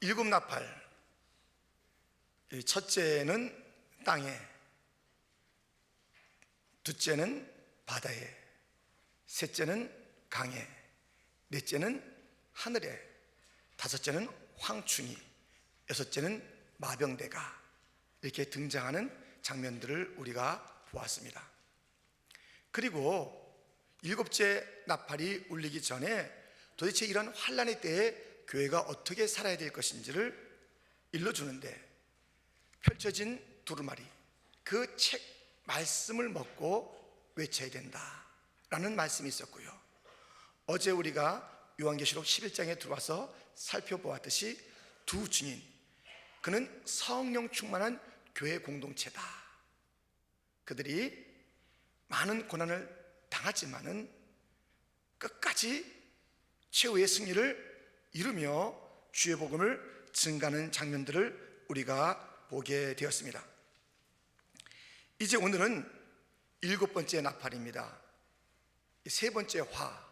일곱 나팔, 첫째는 땅에, 둘째는 바다에, 셋째는 강에, 넷째는 하늘에, 다섯째는 황충이, 여섯째는 마병대가 이렇게 등장하는 장면들을 우리가 보았습니다. 그리고 일곱째 나팔이 울리기 전에 도대체 이런 환란의 때에 교회가 어떻게 살아야 될 것인지를 일러주는데, 펼쳐진 두루마리, 그 책 말씀을 먹고 외쳐야 된다라는 말씀이 있었고요. 어제 우리가 요한계시록 11장에 들어와서 살펴보았듯이 두 증인, 그는 성령 충만한 교회 공동체다. 그들이 많은 고난을 당하지만은 끝까지 최후의 승리를 이루며 주의 복음을 증가하는 장면들을 우리가 보게 되었습니다. 이제 오늘은 일곱 번째 나팔입니다. 세 번째 화,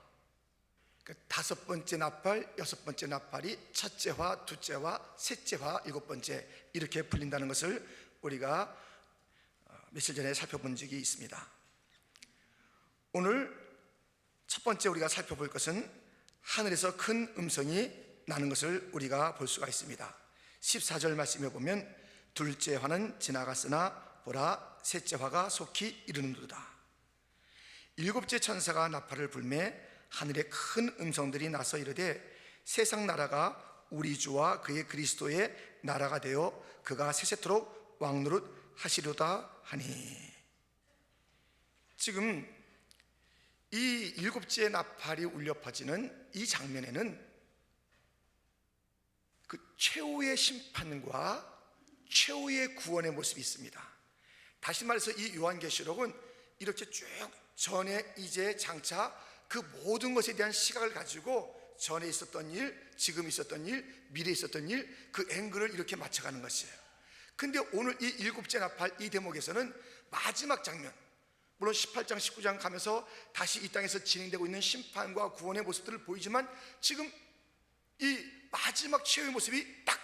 다섯 번째 나팔, 여섯 번째 나팔이 첫째 화, 둘째 화, 셋째 화, 일곱 번째 이렇게 불린다는 것을 우리가 며칠 전에 살펴본 적이 있습니다. 오늘 첫 번째 우리가 살펴볼 것은 하늘에서 큰 음성이 나는 것을 우리가 볼 수가 있습니다. 14절 말씀에 보면 둘째 화는 지나갔으나 보라 셋째 화가 속히 이르는도다. 일곱째 천사가 나팔을 불매 하늘에 큰 음성들이 나서 이르되 세상 나라가 우리 주와 그의 그리스도의 나라가 되어 그가 세세토록 왕노릇 하시려다 하니. 지금 이 일곱째 나팔이 울려 퍼지는 이 장면에는 그 최후의 심판과 최후의 구원의 모습이 있습니다. 다시 말해서 이 요한계시록은 이렇게 쭉 전에 이제 장차 그 모든 것에 대한 시각을 가지고 전에 있었던 일, 지금 있었던 일, 미래에 있었던 일, 그 앵글을 이렇게 맞춰가는 것이에요. 근데 오늘 이 일곱째 나팔 이 대목에서는 마지막 장면, 물론 18장, 19장 가면서 다시 이 땅에서 진행되고 있는 심판과 구원의 모습들을 보이지만 지금 이 마지막 최후의 모습이 딱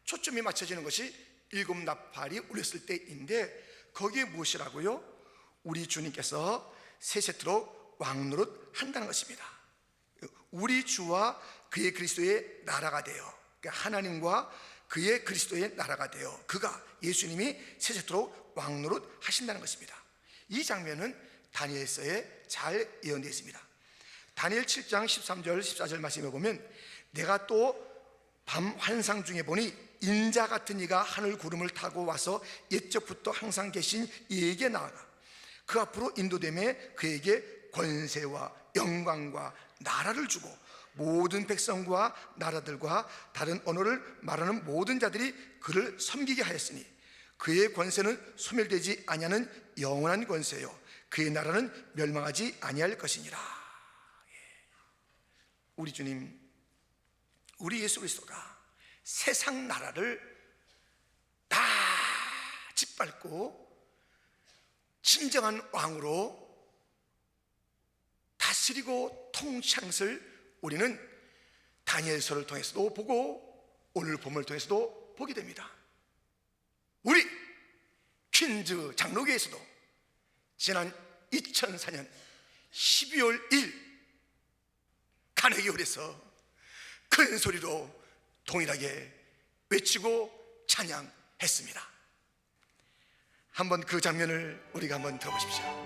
초점이 맞춰지는 것이 일곱 나팔이 울렸을 때인데, 거기에 무엇이라고요? 우리 주님께서 세세토록 왕노릇 한다는 것입니다. 우리 주와 그의 그리스도의 나라가 되어, 그러니까 하나님과 그의 그리스도의 나라가 되어 그가 예수님이 세세토록 왕노릇 하신다는 것입니다. 이 장면은 다니엘서에 잘 예언되어 있습니다. 다니엘 7장 13절 14절 말씀에 보면 내가 또 밤 환상 중에 보니 인자 같은 이가 하늘 구름을 타고 와서 옛적부터 항상 계신 이에게 나아가 그 앞으로 인도되매 그에게 권세와 영광과 나라를 주고 모든 백성과 나라들과 다른 언어를 말하는 모든 자들이 그를 섬기게 하였으니 그의 권세는 소멸되지 아니하는 영원한 권세요 그의 나라는 멸망하지 아니할 것이니라. 우리 주님, 우리 예수 그리스도가 세상 나라를 다 짓밟고 진정한 왕으로 다스리고 통치하는 것을 우리는 다니엘서를 통해서도 보고 오늘 본문을 통해서도 보게 됩니다. 우리 퀸즈 장로교에서도 지난 2004년 12월 1일 가네기홀에서 큰 소리로 동일하게 외치고 찬양했습니다. 한번 그 장면을 우리가 한번 들어보십시오.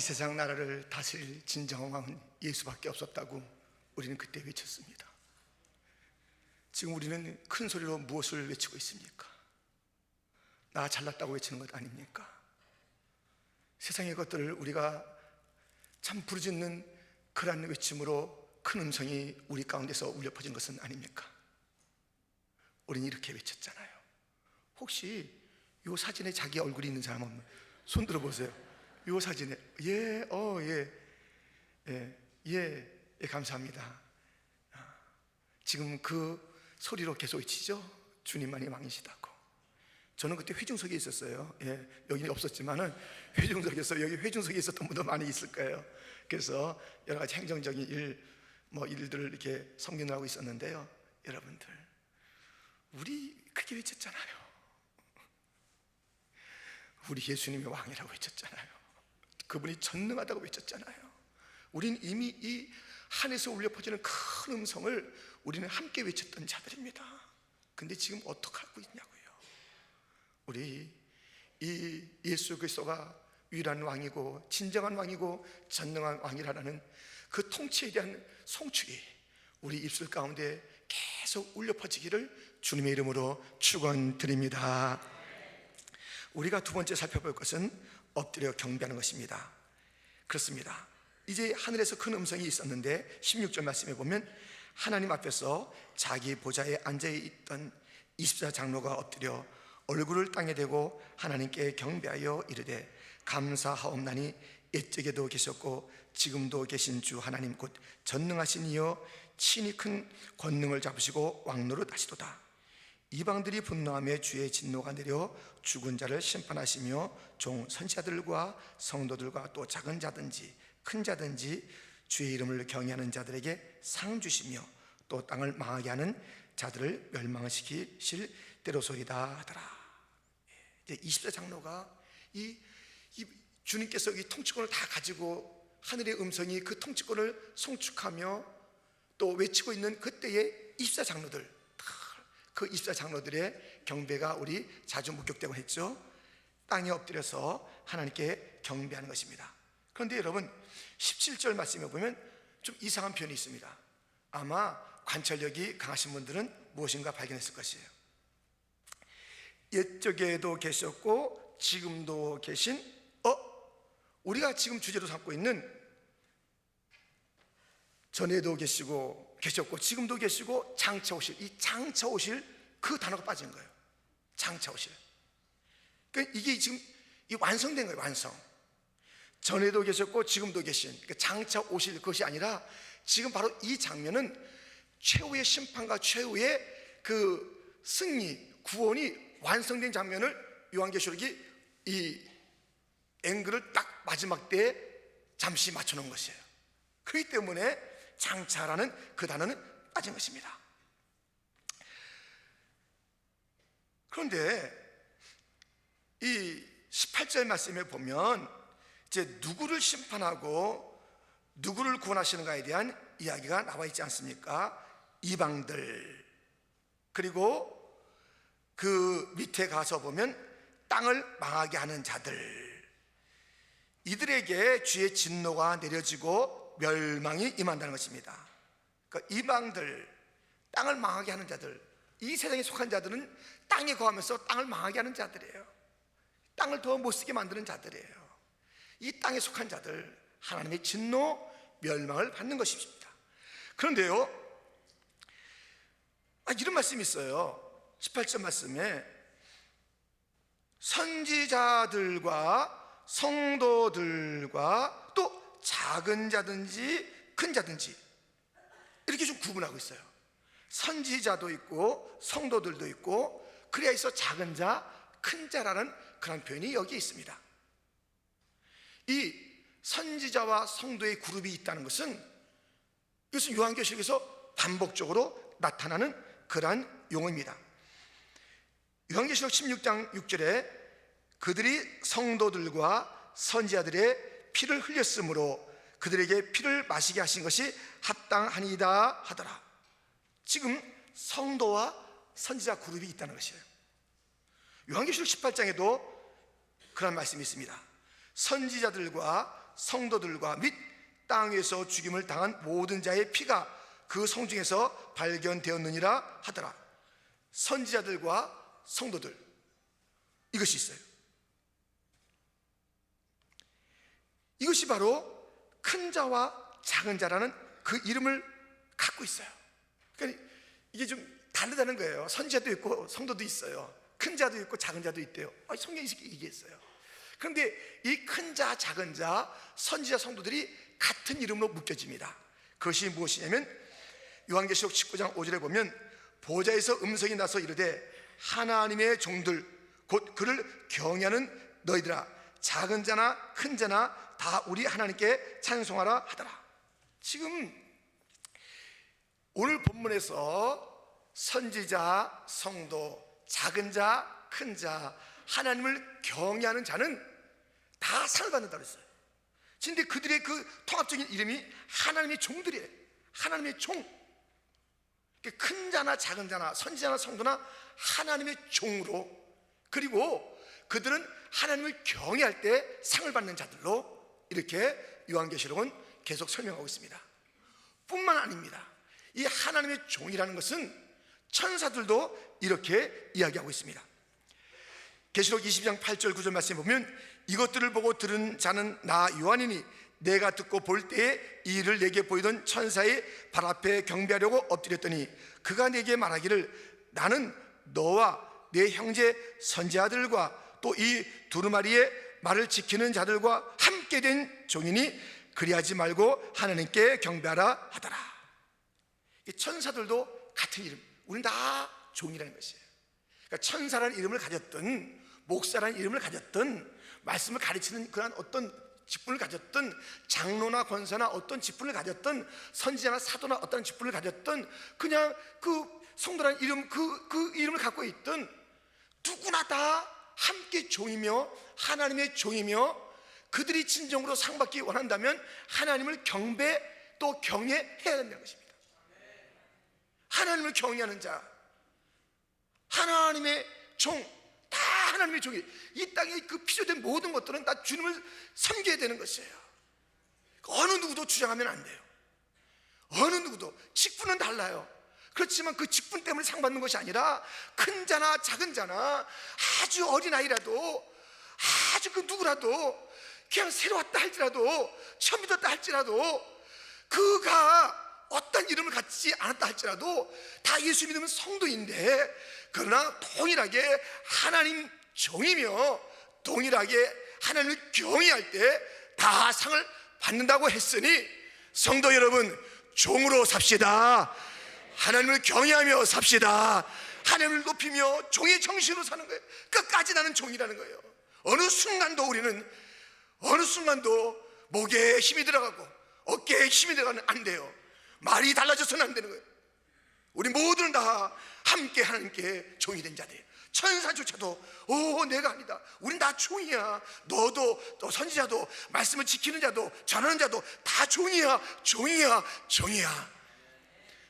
세상 나라를 다스릴 진정한 왕은 예수밖에 없었다고 우리는 그때 외쳤습니다. 지금 우리는 큰 소리로 무엇을 외치고 있습니까? 나 잘났다고 외치는 것 아닙니까? 세상의 것들을 우리가 참 부르짖는 그러한 외침으로 큰 음성이 우리 가운데서 울려 퍼진 것은 아닙니까? 우리는 이렇게 외쳤잖아요. 혹시 이 사진에 자기 얼굴이 있는 사람 없나요? 손 들어보세요. 이 사진에 감사합니다. 지금 그 소리로 계속 외치죠. 주님만이 왕이시다고. 저는 그때 회중석에 있었어요. 여기는 없었지만은 회중석에서, 여기 회중석에 있었던 분도 많이 있을 거예요. 그래서 여러 가지 행정적인 일들을 이렇게 섬기느라고 하고 있었는데요. 여러분들, 우리 그렇게 외쳤잖아요. 우리 예수님이 왕이라고 외쳤잖아요. 그분이 전능하다고 외쳤잖아요. 우린 이미 이 하늘에서 울려 퍼지는 큰 음성을 우리는 함께 외쳤던 자들입니다. 근데 지금 어떻게 하고 있냐고요. 우리 이 예수 그리스도가 유일한 왕이고 진정한 왕이고 전능한 왕이라는 그 통치에 대한 송축이 우리 입술 가운데 계속 울려 퍼지기를 주님의 이름으로 축원드립니다. 우리가 두 번째 살펴볼 것은 엎드려 경배하는 것입니다. 그렇습니다. 이제 하늘에서 큰 음성이 있었는데 16절 말씀에 보면 하나님 앞에서 자기 보좌에 앉아있던 24장로가 엎드려 얼굴을 땅에 대고 하나님께 경배하여 이르되 감사하옵나니 옛적에도 계셨고 지금도 계신 주 하나님 곧 전능하신 이여 친히 큰 권능을 잡으시고 왕노릇 하시도다. 이방들이 분노하며 주의 진노가 내려 죽은 자를 심판하시며 종 선지자들과 성도들과 또 작은 자든지 큰 자든지 주의 이름을 경외하는 자들에게 상 주시며 또 땅을 망하게 하는 자들을 멸망시키실 때로소이다 하더라. 이제 24장로가 이 주님께서 이 통치권을 다 가지고 하늘의 음성이 그 통치권을 송축하며 또 외치고 있는 그때의 24장로들, 그 24장로들의 경배가 우리 자주 목격되곤 했죠. 땅에 엎드려서 하나님께 경배하는 것입니다. 그런데 여러분 17절 말씀에 보면 좀 이상한 표현이 있습니다. 아마 관찰력이 강하신 분들은 무엇인가 발견했을 것이에요. 옛적에도 계셨고 지금도 계신 우리가 지금 주제로 삼고 있는 전에도 계셨고 지금도 계시고 장차 오실, 이 장차 오실 그 단어가 빠진 거예요. 장차 오실. 그러니까 이게 지금 이 완성된 거예요. 완성. 전에도 계셨고 지금도 계신, 그러니까 장차 오실 것이 아니라 지금 바로 이 장면은 최후의 심판과 최후의 그 승리, 구원이 완성된 장면을 요한계시록이 이 앵글을 딱 마지막 때에 잠시 맞춰놓은 것이에요. 그렇기 때문에 장차라는 그 단어는 빠진 것입니다. 그런데 이 18절 말씀에 보면 이제 누구를 심판하고 누구를 구원하시는가에 대한 이야기가 나와 있지 않습니까? 이방들, 그리고 그 밑에 가서 보면 땅을 망하게 하는 자들, 이들에게 주의 진노가 내려지고 멸망이 임한다는 것입니다. 그러니까 이방들, 땅을 망하게 하는 자들, 이 세상에 속한 자들은 땅에 거하면서 땅을 망하게 하는 자들이에요. 땅을 더 못쓰게 만드는 자들이에요. 이 땅에 속한 자들, 하나님의 진노, 멸망을 받는 것입니다. 그런데요, 이런 말씀이 있어요. 18절 말씀에 선지자들과 성도들과 또 작은 자든지 큰 자든지 이렇게 좀 구분하고 있어요. 선지자도 있고 성도들도 있고 그래야 있어 작은 자, 큰 자라는 그런 표현이 여기에 있습니다. 이 선지자와 성도의 그룹이 있다는 것은 이것은 요한계시록에서 반복적으로 나타나는 그러한 용어입니다. 요한계시록 16장 6절에 그들이 성도들과 선지자들의 피를 흘렸으므로 그들에게 피를 마시게 하신 것이 합당하니이다 하더라. 지금 성도와 선지자 그룹이 있다는 것이에요. 요한계시록 18장에도 그런 말씀이 있습니다. 선지자들과 성도들과 및 땅 위에서 죽임을 당한 모든 자의 피가 그 성중에서 발견되었느니라 하더라. 선지자들과 성도들, 이것이 있어요. 이것이 바로 큰 자와 작은 자라는 그 이름을 갖고 있어요. 그러니까 이게 좀 다르다는 거예요. 선지자도 있고 성도도 있어요. 큰 자도 있고 작은 자도 있대요. 성경이 얘기했어요. 그런데 이 큰 자, 작은 자, 선지자, 성도들이 같은 이름으로 묶여집니다. 그것이 무엇이냐면 요한계시록 19장 5절에 보면 보좌에서 음성이 나서 이르되 하나님의 종들 곧 그를 경외하는 너희들아, 작은 자나 큰 자나 다 우리 하나님께 찬송하라 하더라. 지금 오늘 본문에서 선지자, 성도, 작은 자, 큰 자, 하나님을 경외하는 자는 다 상을 받는다고 했어요. 근데 그들의 그 통합적인 이름이 하나님의 종들이에요. 하나님의 종. 큰 자나 작은 자나 선지자나 성도나 하나님의 종으로, 그리고 그들은 하나님을 경외할 때 상을 받는 자들로, 이렇게 요한계시록은 계속 설명하고 있습니다. 뿐만 아닙니다. 이 하나님의 종이라는 것은 천사들도 이렇게 이야기하고 있습니다. 계시록 22장 8절 9절 말씀에 보면 이것들을 보고 들은 자는 나 요한이니 내가 듣고 볼 때에 이 일을 내게 보이던 천사의 발 앞에 경배하려고 엎드렸더니 그가 내게 말하기를 나는 너와 내 형제 선지자들과 또 이 두루마리의 말을 지키는 자들과 함께 된 종이니 그리하지 말고 하나님께 경배하라 하더라. 천사들도 같은 이름, 우리는 다 종이라는 것이에요. 그러니까 천사라는 이름을 가졌든 목사라는 이름을 가졌든 말씀을 가르치는 그런 어떤 직분을 가졌든 장로나 권사나 어떤 직분을 가졌든 선지자나 사도나 어떤 직분을 가졌든 그냥 그 성도라는 이름, 그 이름을 갖고 있든 누구나 다 함께 종이며 하나님의 종이며 그들이 진정으로 상받기 원한다면 하나님을 경배 또 경외해야 된다는 것입니다. 하나님을 경외하는 자, 하나님의 종, 다 하나님의 종이, 이 땅에 그 필요된 모든 것들은 다 주님을 섬겨야 되는 것이에요. 어느 누구도 주장하면 안 돼요. 어느 누구도. 직분은 달라요. 그렇지만 그 직분 때문에 상 받는 것이 아니라 큰 자나 작은 자나 아주 어린아이라도 아주 그 누구라도 그냥 새로 왔다 할지라도 처음 믿었다 할지라도 그가 어떤 이름을 갖지 않았다 할지라도 다 예수 믿으면 성도인데, 그러나 동일하게 하나님 종이며 동일하게 하나님을 경외할 때 다 상을 받는다고 했으니 성도 여러분, 종으로 삽시다. 하나님을 경외하며 삽시다. 하나님을 높이며 종의 정신으로 사는 거예요. 끝까지 나는 종이라는 거예요. 어느 순간도 우리는 어느 순간도 목에 힘이 들어가고 어깨에 힘이 들어가면 안 돼요. 말이 달라져서는 안 되는 거예요. 우리 모두는 다 함께 하나님께 종이 된 자들이에요. 천사조차도 내가 아니다, 우린 다 종이야. 너도 또 선지자도 말씀을 지키는 자도 전하는 자도 다 종이야.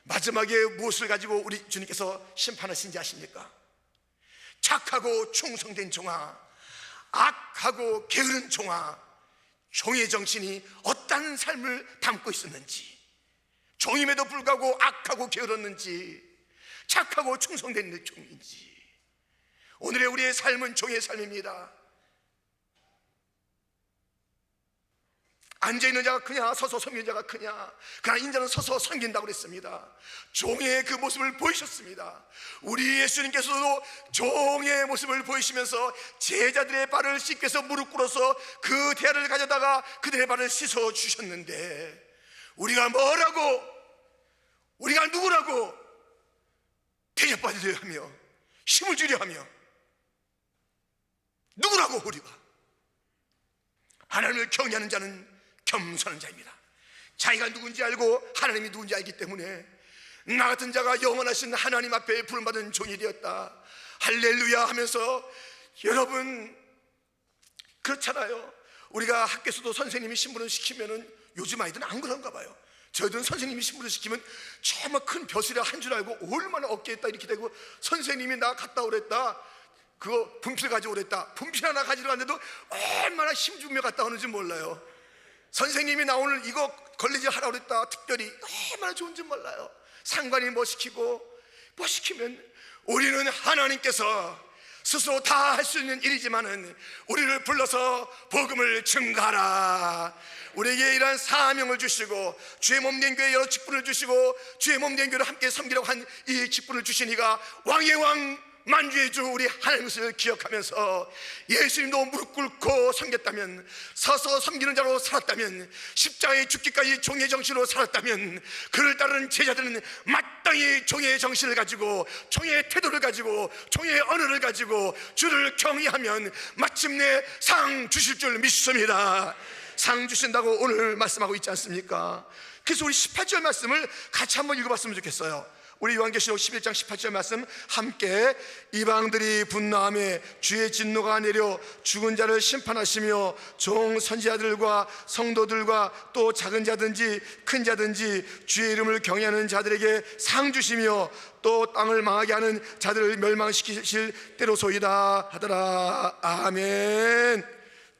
마지막에 무엇을 가지고 우리 주님께서 심판하신지 아십니까? 착하고 충성된 종아, 악하고 게으른 종아, 종의 정신이 어떤 삶을 담고 있었는지, 종임에도 불구하고 악하고 게을렀는지 착하고 충성된 종인지. 오늘의 우리의 삶은 종의 삶입니다. 앉아있는 자가 크냐 서서 섬기는 자가 크냐, 그러나 인자는 서서 섬긴다고 그랬습니다. 종의 그 모습을 보이셨습니다. 우리 예수님께서도 종의 모습을 보이시면서 제자들의 발을 씻겨서 무릎 꿇어서 그 대야를 가져다가 그들의 발을 씻어 주셨는데, 우리가 뭐라고, 우리가 누구라고 대접받으려 하며 힘을 주려 하며 누구라고, 우리가 하나님을 경외하는 자는 겸손한 자입니다. 자기가 누군지 알고 하나님이 누군지 알기 때문에 나 같은 자가 영원하신 하나님 앞에 부름받은 종이 되었다, 할렐루야 하면서. 여러분, 그렇잖아요. 우리가 학교에서도 선생님이 신부를 시키면은, 요즘 아이들은 안 그런가 봐요. 저희들은 선생님이 신부를 시키면 정말 큰 벼슬이 한 줄 알고 얼마나 어깨에다 이렇게 대고, 선생님이 나 갔다 오랬다, 그거 분필 가져오랬다, 분필 하나 가지러 갔는데도 얼마나 힘주며 갔다 오는지 몰라요. 선생님이 나 오늘 이거 걸리지 하라고 그랬다, 특별히 얼마나 좋은지 몰라요. 상관이 뭐 시키고 뭐 시키면 우리는 하나님께서 스스로 다 할 수 있는 일이지만은 우리를 불러서 복음을 증가하라, 우리에게 이러한 사명을 주시고 주의 몸된 교회 여러 직분을 주시고 주의 몸된 교회를 함께 섬기라고 한 이 직분을 주시니가 왕의 왕 만주의 주 우리 하나님을 기억하면서 예수님도 무릎 꿇고 섬겼다면, 서서 섬기는 자로 살았다면, 십자가에 죽기까지 종의 정신으로 살았다면, 그를 따르는 제자들은 마땅히 종의 정신을 가지고 종의 태도를 가지고 종의 언어를 가지고 주를 경외하면 마침내 상 주실 줄 믿습니다. 상 주신다고 오늘 말씀하고 있지 않습니까? 그래서 우리 18절 말씀을 같이 한번 읽어봤으면 좋겠어요. 우리 요한계시록 11장 18절 말씀 함께, 이방들이 분노하며 주의 진노가 내려 죽은 자를 심판하시며 종 선지자들과 성도들과 또 작은 자든지 큰 자든지 주의 이름을 경외하는 자들에게 상 주시며 또 땅을 망하게 하는 자들을 멸망시키실 때로소이다 하더라. 아멘.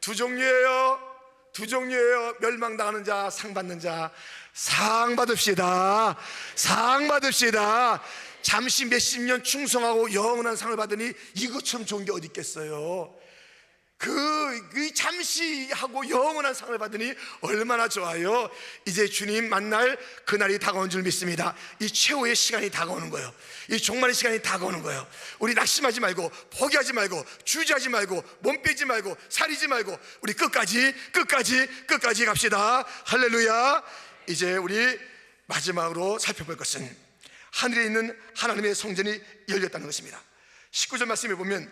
두 종류예요. 두 종류예요. 멸망당하는 자, 상 받는 자. 상 받읍시다. 상 받읍시다. 잠시 몇십 년 충성하고 영원한 상을 받으니 이것처럼 좋은 게 어디 있겠어요. 그 잠시 하고 영원한 상을 받으니 얼마나 좋아요. 이제 주님 만날 그날이 다가온 줄 믿습니다. 이 최후의 시간이 다가오는 거예요. 이 종말의 시간이 다가오는 거예요. 우리 낙심하지 말고 포기하지 말고 주저하지 말고 몸 빼지 말고 사리지 말고 우리 끝까지 갑시다. 할렐루야. 이제 우리 마지막으로 살펴볼 것은 하늘에 있는 하나님의 성전이 열렸다는 것입니다. 19절 말씀에 보면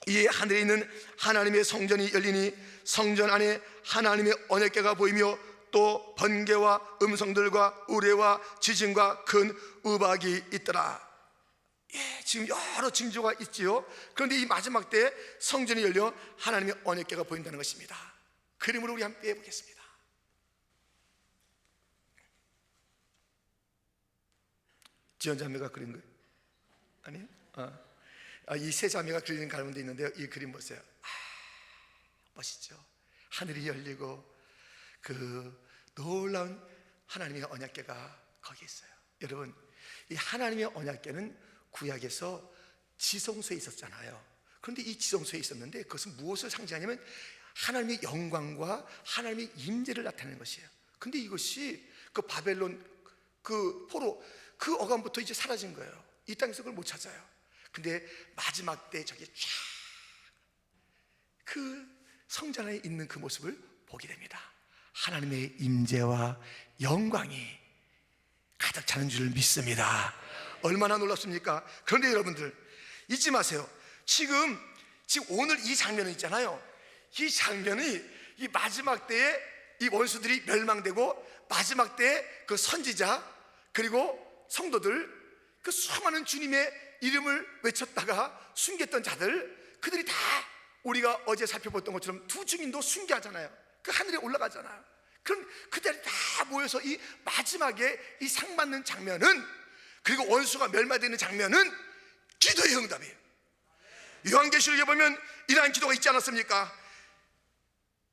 이 하늘에 있는 하나님의 성전이 열리니 성전 안에 하나님의 언약궤가 보이며 또 번개와 음성들과 우레와 지진과 큰 우박이 있더라. 지금 여러 징조가 있지요. 그런데 이 마지막 때 성전이 열려 하나님의 언약궤가 보인다는 것입니다. 그림으로 우리 함께 해보겠습니다. 지연 자매가 그린 거예요? 아니에요? 이 세 자매가 그리는 가운데 있는데요. 이 그림 보세요. 멋있죠? 하늘이 열리고 그 놀라운 하나님의 언약궤가 거기 있어요. 여러분, 이 하나님의 언약궤는 구약에서 지성소에 있었잖아요. 그런데 이 지성소에 있었는데 그것은 무엇을 상징하냐면 하나님의 영광과 하나님의 임재를 나타내는 것이에요. 그런데 이것이 그 바벨론 그 포로 그 어감부터 이제 사라진 거예요. 이 땅에서 그걸 못 찾아요. 근데 마지막 때 저기 쫙 그 성전 안에 있는 그 모습을 보게 됩니다. 하나님의 임재와 영광이 가득 차는 줄 믿습니다. 얼마나 놀랍습니까? 그런데 여러분들 잊지 마세요. 지금 오늘 이 장면이 있잖아요. 이 장면이 이 마지막 때에 이 원수들이 멸망되고 마지막 때에 그 선지자 그리고 성도들, 그 수많은 주님의 이름을 외쳤다가 숨겼던 자들, 그들이 다 우리가 어제 살펴봤던 것처럼 두 증인도 순교하잖아요. 그 하늘에 올라가잖아요. 그럼 그들이 다 모여서 이 마지막에 이 상 받는 장면은, 그리고 원수가 멸망되는 장면은 기도의 응답이에요. 요한계시록에 보면 이러한 기도가 있지 않았습니까?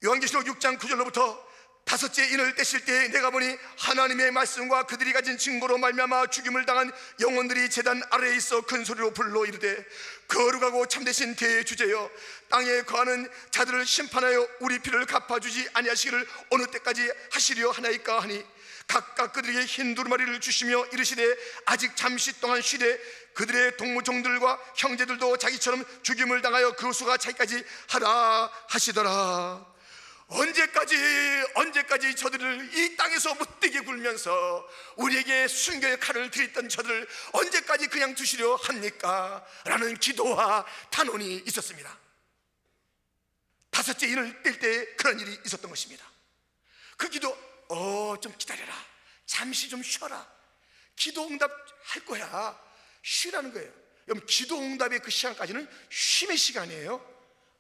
요한계시록 6장 9절로부터 다섯째 인을 떼실 때 내가 보니 하나님의 말씀과 그들이 가진 증거로 말미암아 죽임을 당한 영혼들이 제단 아래에 있어 큰 소리로 불러 이르되 거룩하고 참되신 대주제여, 땅에 거하는 자들을 심판하여 우리 피를 갚아주지 아니하시기를 어느 때까지 하시려 하나이까 하니, 각각 그들에게 흰 두루마리를 주시며 이르시되 아직 잠시 동안 쉬되 그들의 동무종들과 형제들도 자기처럼 죽임을 당하여 그 수가 차기까지 하라 하시더라. 언제까지 저들을 이 땅에서 못되게 굴면서 우리에게 순교의 칼을 들였던 저들을 언제까지 그냥 두시려 합니까? 라는 기도와 탄원이 있었습니다. 다섯째 인을 뗄 때 그런 일이 있었던 것입니다. 그 기도, 좀 기다려라, 잠시 좀 쉬어라, 기도 응답 할 거야, 쉬라는 거예요. 여러분, 기도 응답의 그 시간까지는 쉼의 시간이에요.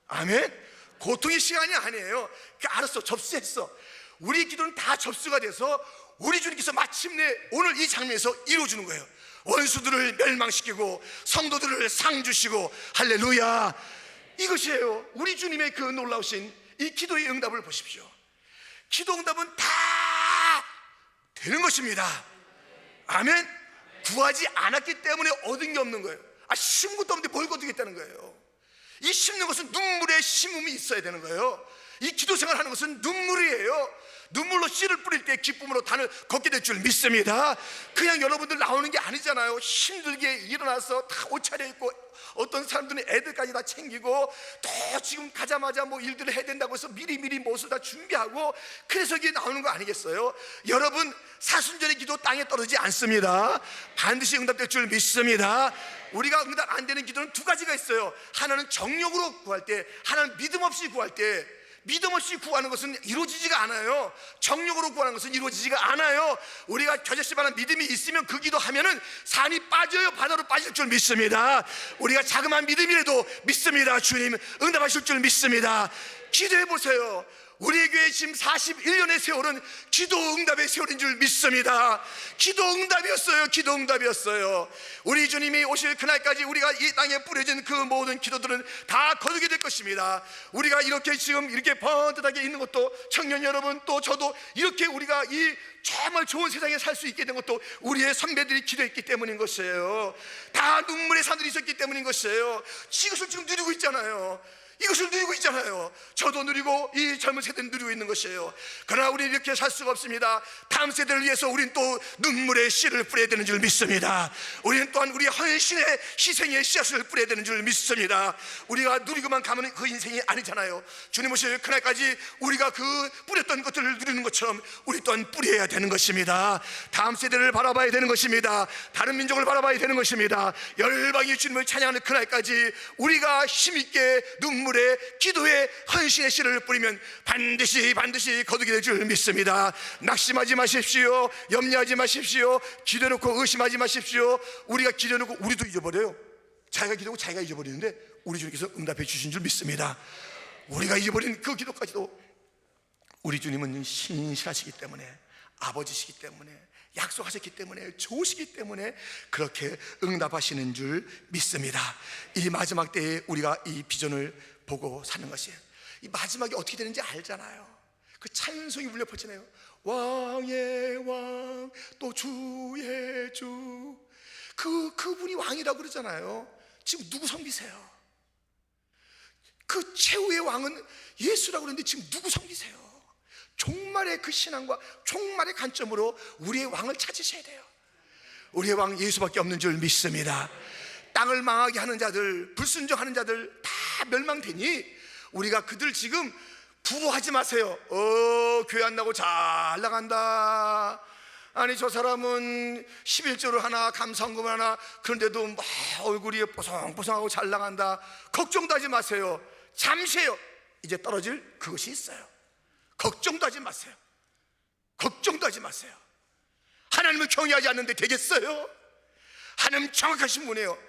아멘. 고통의 시간이 아니에요. 알았어, 접수했어. 우리 기도는 다 접수가 돼서 우리 주님께서 마침내 오늘 이 장면에서 이루어주는 거예요. 원수들을 멸망시키고 성도들을 상 주시고, 할렐루야. 이것이에요. 우리 주님의 그 놀라우신 이 기도의 응답을 보십시오. 기도 응답은 다 되는 것입니다. 아멘. 구하지 않았기 때문에 얻은 게 없는 거예요. 심은 것도 없는데 뭘 거두겠다는 거예요. 이 심는 것은 눈물에 심음이 있어야 되는 거예요. 이 기도 생활하는 것은 눈물이에요. 눈물로 씨를 뿌릴 때 기쁨으로 단을 걷게 될 줄 믿습니다. 그냥 여러분들 나오는 게 아니잖아요. 힘들게 일어나서 다 옷 차려입고, 어떤 사람들은 애들까지 다 챙기고, 또 지금 가자마자 뭐 일들을 해야 된다고 해서 미리미리 무엇을 다 준비하고, 그래서 이게 나오는 거 아니겠어요? 여러분, 사순절의 기도 땅에 떨어지지 않습니다. 반드시 응답될 줄 믿습니다. 우리가 응답 안 되는 기도는 두 가지가 있어요. 하나는 정욕으로 구할 때, 하나는 믿음 없이 구할 때. 믿음 없이 구하는 것은 이루어지지가 않아요. 정욕으로 구하는 것은 이루어지지가 않아요. 우리가 겨자씨만한 믿음이 있으면 그 기도하면은 산이 빠져요. 바다로 빠질 줄 믿습니다. 우리가 자그마한 믿음이라도 믿습니다. 주님 응답하실 줄 믿습니다. 기도해 보세요. 우리 교회 지금 41년의 세월은 기도 응답의 세월인 줄 믿습니다. 기도 응답이었어요. 기도 응답이었어요. 우리 주님이 오실 그날까지 우리가 이 땅에 뿌려진 그 모든 기도들은 다 거두게 될 것입니다. 우리가 이렇게 지금 이렇게 번듯하게 있는 것도, 청년 여러분 또 저도 이렇게 우리가 이 정말 좋은 세상에 살 수 있게 된 것도 우리의 선배들이 기도했기 때문인 것이에요. 다 눈물의 산들이 있었기 때문인 것이에요. 이것을 지금 누리고 있잖아요. 이것을 누리고 있잖아요. 저도 누리고 이 젊은 세대는 누리고 있는 것이에요. 그러나 우리는 이렇게 살 수가 없습니다. 다음 세대를 위해서 우리는 또 눈물의 씨를 뿌려야 되는 줄 믿습니다. 우리는 또한 우리 헌신의 희생의 씨앗을 뿌려야 되는 줄 믿습니다. 우리가 누리고만 가면 그 인생이 아니잖아요. 주님 오실 그날까지 우리가 그 뿌렸던 것들을 누리는 것처럼 우리 또한 뿌려야 되는 것입니다. 다음 세대를 바라봐야 되는 것입니다. 다른 민족을 바라봐야 되는 것입니다. 열방이 주님을 찬양하는 그날까지 우리가 힘있게 눈물의 기도의 헌신의 씨를 뿌리면 반드시 거두게 될 줄 믿습니다. 낙심하지 마십시오. 염려하지 마십시오. 기도해놓고 의심하지 마십시오. 우리가 기도해놓고 우리도 잊어버려요. 자기가 기도하고 자기가 잊어버리는데 우리 주님께서 응답해 주신 줄 믿습니다. 우리가 잊어버린 그 기도까지도 우리 주님은 신실하시기 때문에, 아버지시기 때문에, 약속하셨기 때문에, 좋으시기 때문에 그렇게 응답하시는 줄 믿습니다. 이 마지막 때에 우리가 이 비전을 보고 사는 것이에요. 이 마지막이 어떻게 되는지 알잖아요. 그 찬송이 울려 퍼지네요. 왕의 왕 또 주의 주. 그분이 왕이라고 그러잖아요. 지금 누구 섬기세요? 그 최후의 왕은 예수라고 그러는데 지금 누구 섬기세요? 종말의 그 신앙과 종말의 관점으로 우리의 왕을 찾으셔야 돼요. 우리의 왕 예수밖에 없는 줄 믿습니다. 땅을 망하게 하는 자들, 불순종하는 자들 다 멸망되니 우리가 그들 지금 부러워하지 마세요. 교회 안 나고 잘 나간다. 아니 저 사람은 11조를 하나 감사헌금을 하나 그런데도 막 얼굴이 뽀송뽀송하고 잘 나간다. 걱정도 하지 마세요. 잠시에요. 이제 떨어질 그것이 있어요. 걱정도 하지 마세요. 걱정도 하지 마세요. 하나님을 경외하지 않는데 되겠어요? 하나님 정확하신 분이에요.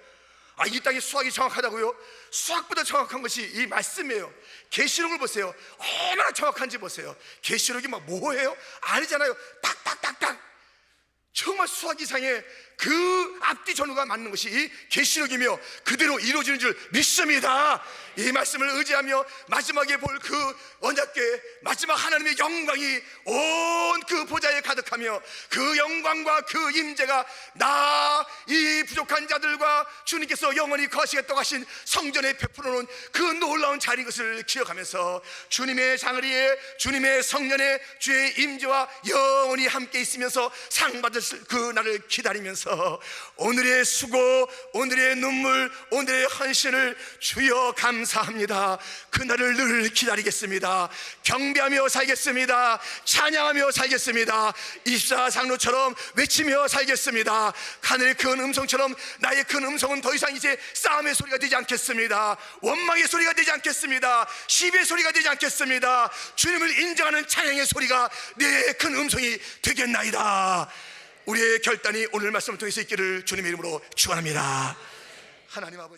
이 땅의 수학이 정확하다고요? 수학보다 정확한 것이 이 말씀이에요. 계시록을 보세요. 얼마나 정확한지 보세요. 계시록이 막 뭐예요? 아니잖아요. 딱딱딱딱. 정말 수학 이상의 그 앞뒤 전후가 맞는 것이 이 계시록이며 그대로 이루어지는 줄 믿습니다. 이 말씀을 의지하며 마지막에 볼 그 언약궤, 마지막 하나님의 영광이 온 그 보좌에 가득하며 그 영광과 그 임재가 나 이 부족한 자들과 주님께서 영원히 거하시겠다고 하신 성전에 베풀어 놓은 그 놀라운 자리인 것을 기억하면서 주님의 장의리에, 주님의 성년에 주의 임재와 영원히 함께 있으면서 상 받을 그 날을 기다리면서 오늘의 수고, 오늘의 눈물, 오늘의 헌신을 주여 감사합니다. 그날을 늘 기다리겠습니다. 경배하며 살겠습니다. 찬양하며 살겠습니다. 24장로처럼 외치며 살겠습니다. 하늘의 큰 음성처럼 나의 큰 음성은 더 이상 이제 싸움의 소리가 되지 않겠습니다. 원망의 소리가 되지 않겠습니다. 시비의 소리가 되지 않겠습니다. 주님을 인정하는 찬양의 소리가 내 큰 음성이 되겠나이다. 우리의 결단이 오늘 말씀을 통해서 있기를 주님의 이름으로 축원합니다. 하나님 아버지.